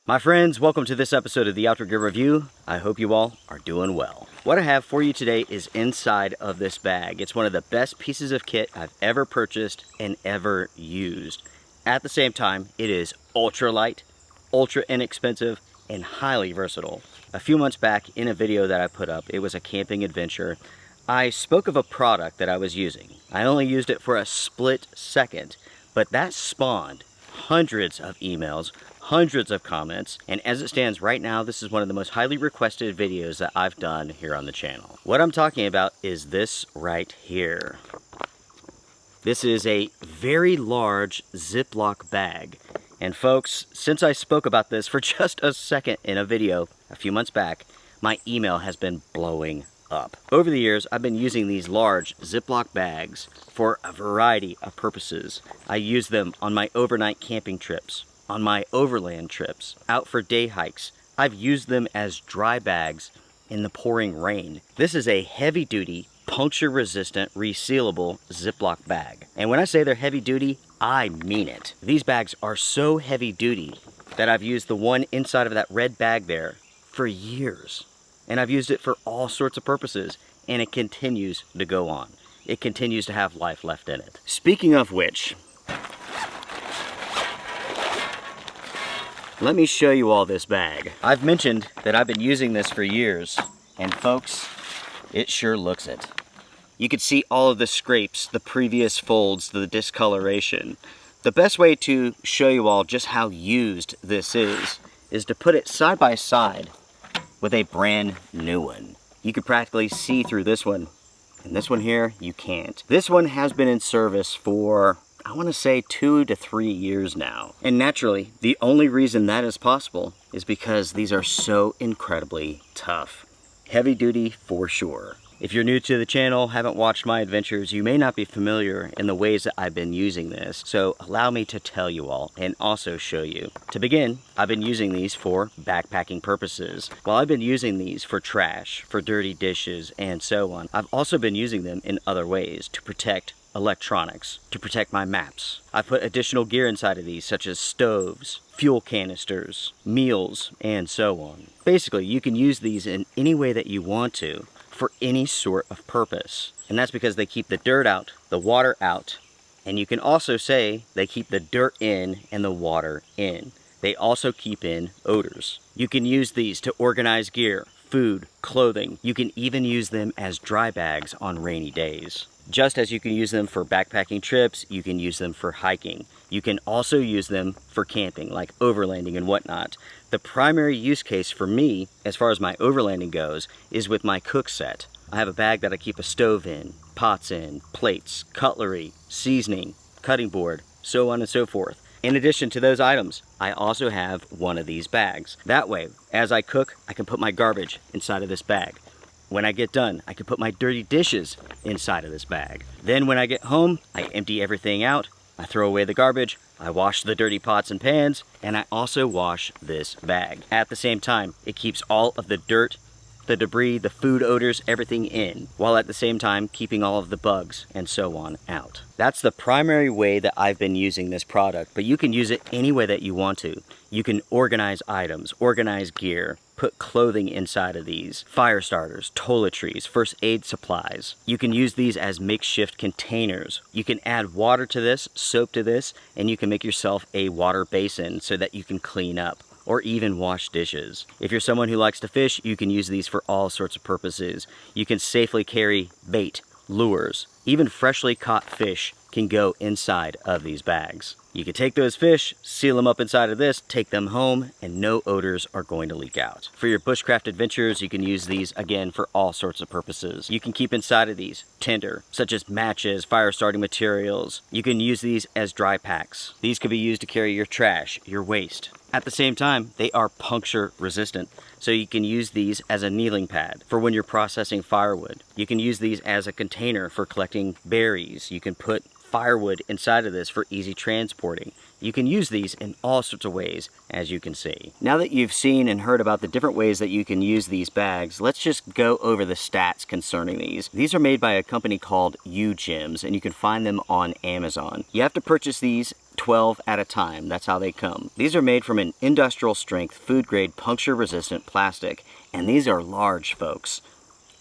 My friends, welcome to this episode of the Outdoor Gear Review. I hope you all are doing well. What I have for you today is inside of this bag. It's one of the best pieces of kit I've ever purchased and ever used. At the same time, it is ultralight, ultra inexpensive, and highly versatile. A few months back in a video that I put up, it was a camping adventure, I spoke of a product that I was using. I only used it for a split second, but that spawned hundreds of emails, hundreds of comments, and as it stands right now, this is one of the most highly requested videos that I've done here on the channel. What I'm talking about is this right here. This is a very large Ziploc bag. And folks, since I spoke about this for just a second in a video a few months back, my email has been blowing up. Over the years, I've been using these large Ziploc bags for a variety of purposes. I use them on my overnight camping trips, on my overland trips, out for day hikes. I've used them as dry bags in the pouring rain. This is a heavy duty, puncture resistant, resealable Ziploc bag. And when I say they're heavy duty, I mean it. These bags are so heavy duty that I've used the one inside of that red bag there for years. And I've used it for all sorts of purposes, and it continues to go on. It continues to have life left in it. Speaking of which, let me show you all this bag. I've mentioned that I've been using this for years, and folks, it sure looks it. You can see all of the scrapes, the previous folds, the discoloration. The best way to show you all just how used this is to put it side by side with a brand new one. You can practically see through this one, and this one here, you can't. This one has been in service for, I want to say 2 to 3 years now. And naturally, the only reason that is possible is because these are so incredibly tough. Heavy duty for sure. If you're new to the channel, haven't watched my adventures, you may not be familiar in the ways that I've been using this. So allow me to tell you all and also show you. To begin, I've been using these for backpacking purposes. While I've been using these for trash, for dirty dishes, and so on, I've also been using them in other ways to protect electronics, to protect my maps. I put additional gear inside of these, such as stoves, fuel canisters, meals, and so on. Basically, you can use these in any way that you want to, for any sort of purpose. And that's because they keep the dirt out, the water out, and you can also say they keep the dirt in and the water in. They also keep in odors. You can use these to organize gear, food, clothing. You can even use them as dry bags on rainy days. Just as you can use them for backpacking trips, you can use them for hiking. You can also use them for camping, like overlanding and whatnot. The primary use case for me, as far as my overlanding goes, is with my cook set. I have a bag that I keep a stove in, pots in, plates, cutlery, seasoning, cutting board, so on and so forth. In addition to those items, I also have one of these bags. That way, as I cook, I can put my garbage inside of this bag. When I get done, I can put my dirty dishes inside of this bag. Then when I get home, I empty everything out, I throw away the garbage, I wash the dirty pots and pans, and I also wash this bag. At the same time, it keeps all of the dirt, the debris, the food odors, everything in, while at the same time keeping all of the bugs and so on out. That's the primary way that I've been using this product, but you can use it any way that you want to. You can organize items, organize gear, put clothing inside of these, fire starters, toiletries, first aid supplies. You can use these as makeshift containers. You can add water to this, soap to this, and you can make yourself a water basin so that you can clean up or even wash dishes. If you're someone who likes to fish, you can use these for all sorts of purposes. You can safely carry bait, lures, even freshly caught fish can go inside of these bags. You can take those fish, seal them up inside of this, take them home, and no odors are going to leak out. For your bushcraft adventures, you can use these again for all sorts of purposes. You can keep inside of these tinder, such as matches, fire starting materials. You can use these as dry packs. These could be used to carry your trash, your waste. At the same time, they are puncture resistant, so you can use these as a kneeling pad for when you're processing firewood. You can use these as a container for collecting berries. You can put firewood inside of this for easy transporting. You can use these in all sorts of ways, as you can see. Now that you've seen and heard about the different ways that you can use these bags, let's just go over the stats concerning these. These are made by a company called UGEMS, and you can find them on Amazon. You have to purchase these 12 at a time. That's how they come. These are made from an industrial strength, food grade, puncture resistant plastic. And these are large, folks.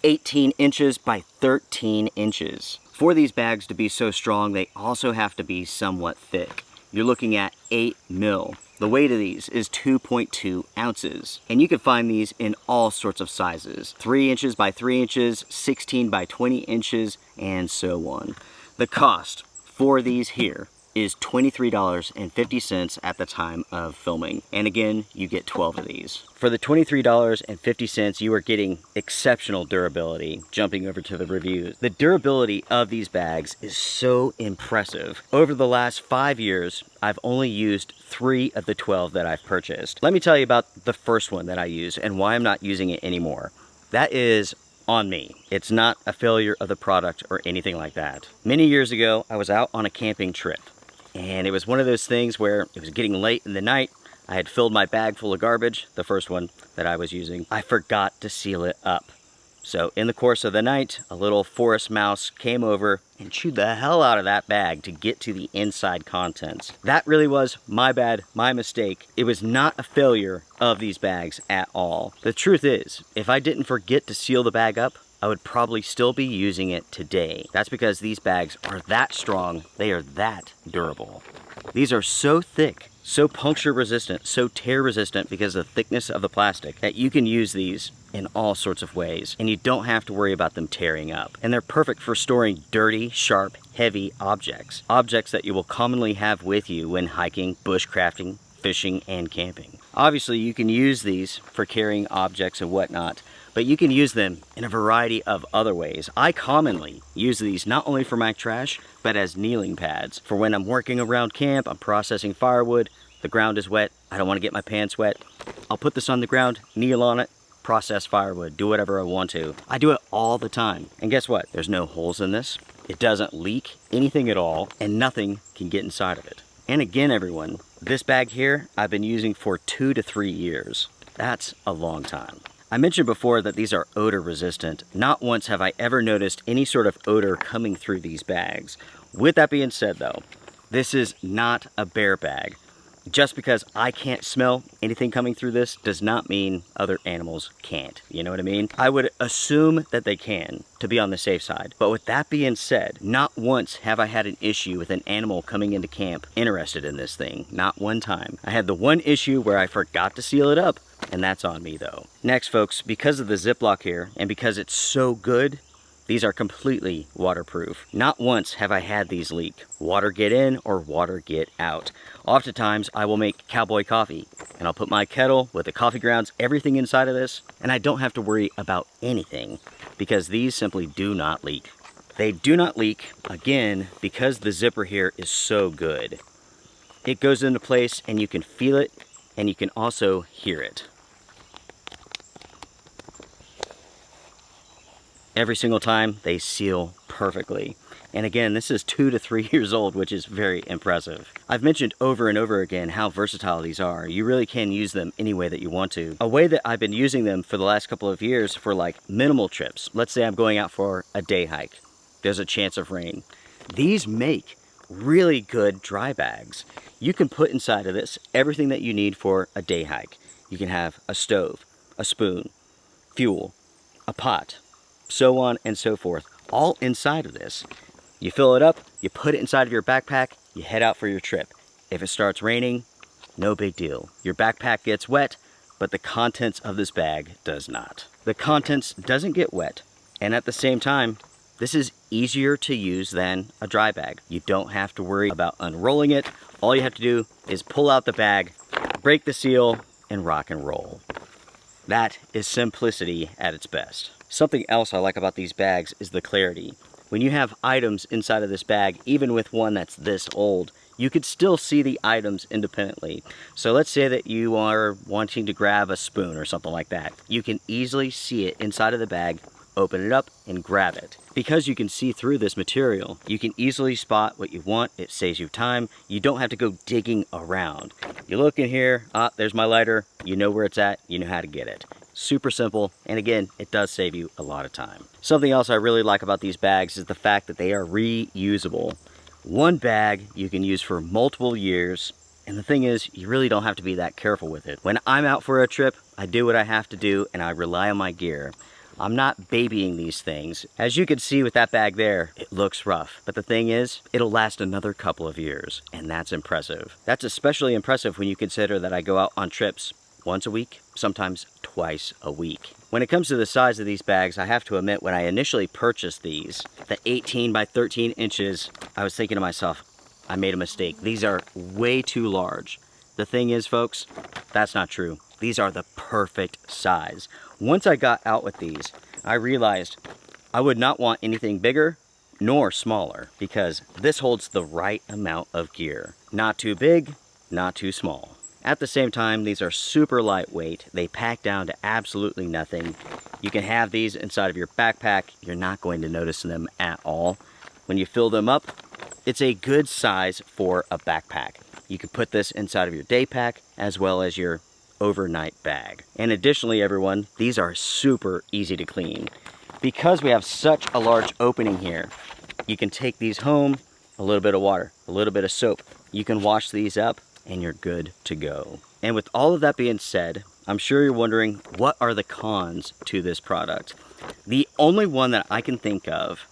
18 inches by 13 inches. For these bags to be so strong, they also have to be somewhat thick. You're looking at 8 mil. The weight of these is 2.2 ounces. And you can find these in all sorts of sizes. 3 inches by 3 inches, 16 by 20 inches, and so on. The cost for these here is $23.50 at the time of filming. And again, you get 12 of these. For the $23.50, you are getting exceptional durability. Jumping over to the reviews. The durability of these bags is so impressive. Over the last 5 years, I've only used 3 of the 12 that I've purchased. Let me tell you about the first one that I use and why I'm not using it anymore. That is on me. It's not a failure of the product or anything like that. Many years ago, I was out on a camping trip. And it was one of those things where it was getting late in the night. I had filled my bag full of garbage, the first one that I was using. I forgot to seal it up. So in the course of the night, a little forest mouse came over and chewed the hell out of that bag to get to the inside contents. That really was my bad, my mistake. It was not a failure of these bags at all. The truth is, if I didn't forget to seal the bag up, I would probably still be using it today. That's because these bags are that strong, they are that durable. These are so thick, so puncture resistant, so tear resistant because of the thickness of the plastic that you can use these in all sorts of ways and you don't have to worry about them tearing up. And they're perfect for storing dirty, sharp, heavy objects. Objects that you will commonly have with you when hiking, bushcrafting, fishing, and camping. Obviously, you can use these for carrying objects and whatnot, but you can use them in a variety of other ways. I commonly use these not only for my trash, but as kneeling pads. For when I'm working around camp, I'm processing firewood, the ground is wet, I don't want to get my pants wet. I'll put this on the ground, kneel on it, process firewood, do whatever I want to. I do it all the time. And guess what? There's no holes in this. It doesn't leak anything at all, and nothing can get inside of it. And again, everyone, this bag here, I've been using for 2 to 3 years. That's a long time. I mentioned before that these are odor resistant. Not once have I ever noticed any sort of odor coming through these bags. With that being said though, this is not a bear bag. Just because I can't smell anything coming through this does not mean other animals can't. You know what I mean? I would assume that they can, to be on the safe side. But with that being said, not once have I had an issue with an animal coming into camp interested in this thing. Not one time. I had the one issue where I forgot to seal it up, and that's on me though. Next folks, because of the Ziploc here, and because it's so good, these are completely waterproof. Not once have I had these leak. Water get in or water get out. Oftentimes I will make cowboy coffee and I'll put my kettle with the coffee grounds, everything inside of this, and I don't have to worry about anything because these simply do not leak. They do not leak, again, because the zipper here is so good. It goes into place and you can feel it and you can also hear it. Every single time they seal perfectly. And again, this is 2 to 3 years old, which is very impressive. I've mentioned over and over again how versatile these are. You really can use them any way that you want to. A way that I've been using them for the last couple of years for like minimal trips. Let's say I'm going out for a day hike. There's a chance of rain. These make really good dry bags. You can put inside of this everything that you need for a day hike. You can have a stove, a spoon, fuel, a pot, so on and so forth, all inside of this. You fill it up, you put it inside of your backpack, you head out for your trip. If it starts raining, no big deal. Your backpack gets wet, but the contents of this bag does not. The contents doesn't get wet, and at the same time, this is easier to use than a dry bag. You don't have to worry about unrolling it. All you have to do is pull out the bag, break the seal, and rock and roll. That is simplicity at its best. Something else I like about these bags is the clarity. When you have items inside of this bag, even with one that's this old, you could still see the items independently. So let's say that you are wanting to grab a spoon or something like that. You can easily see it inside of the bag, open it up, and grab it. Because you can see through this material, you can easily spot what you want. It saves you time. You don't have to go digging around. You look in here, there's my lighter. You know where it's at, you know how to get it. Super simple, and again, it does save you a lot of time. Something else I really like about these bags is the fact that they are reusable. One bag you can use for multiple years. And the thing is, you really don't have to be that careful with it. When I'm out for a trip, I do what I have to do and I rely on my gear. I'm not babying these things. As you can see with that bag there, it looks rough. But the thing is, it'll last another couple of years, and that's impressive. That's especially impressive when you consider that I go out on trips once a week, sometimes twice a week. When it comes to the size of these bags, I have to admit, when I initially purchased these, the 18 by 13 inches, I was thinking to myself, I made a mistake. These are way too large. The thing is, folks, that's not true. These are the perfect size. Once I got out with these, I realized I would not want anything bigger nor smaller because this holds the right amount of gear. Not too big, not too small. At the same time, these are super lightweight. They pack down to absolutely nothing. You can have these inside of your backpack. You're not going to notice them at all. When you fill them up, it's a good size for a backpack. You can put this inside of your day pack as well as your overnight bag. And additionally, everyone, these are super easy to clean. Because we have such a large opening here, you can take these home, a little bit of water, a little bit of soap. You can wash these up and you're good to go. And with all of that being said, I'm sure you're wondering, what are the cons to this product? The only one that I can think of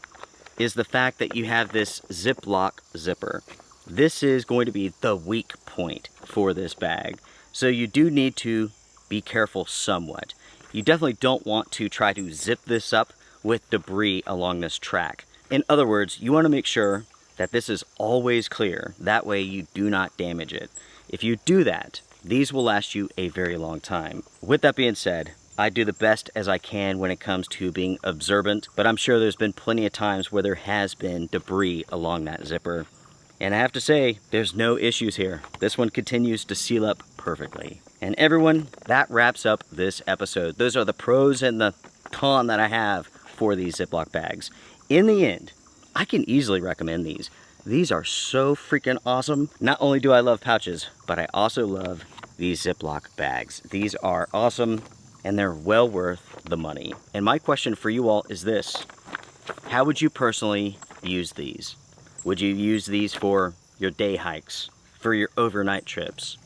is the fact that you have this Ziploc zipper. This is going to be the weak point for this bag. So you do need to be careful somewhat. You definitely don't want to try to zip this up with debris along this track. In other words, you want to make sure that this is always clear. That way you do not damage it. If you do that, these will last you a very long time. With that being said, I do the best as I can when it comes to being observant, but I'm sure there's been plenty of times where there has been debris along that zipper. And I have to say, there's no issues here. This one continues to seal up perfectly. And everyone, that wraps up this episode. Those are the pros and the cons that I have for these Ziploc bags. In the end, I can easily recommend these. These are so freaking awesome. Not only do I love pouches, but I also love these Ziploc bags. These are awesome and they're well worth the money. And my question for you all is this: how would you personally use these? Would you use these for your day hikes, for your overnight trips,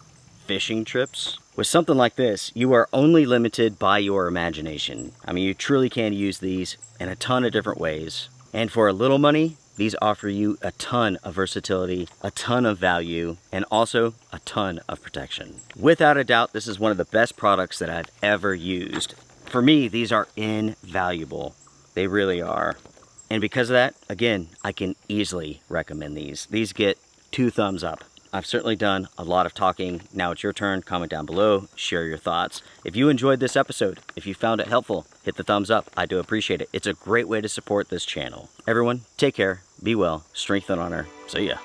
fishing trips? With something like this, you are only limited by your imagination. I mean, you truly can use these in a ton of different ways. And for a little money, these offer you a ton of versatility, a ton of value, and also a ton of protection. Without a doubt, this is one of the best products that I've ever used. For me, these are invaluable. They really are. And because of that, again, I can easily recommend these. These get 2 thumbs up. I've certainly done a lot of talking. Now it's your turn. Comment down below, share your thoughts. If you enjoyed this episode, if you found it helpful, hit the thumbs up. I do appreciate it. It's a great way to support this channel. Everyone, take care, be well, strength and honor. See ya.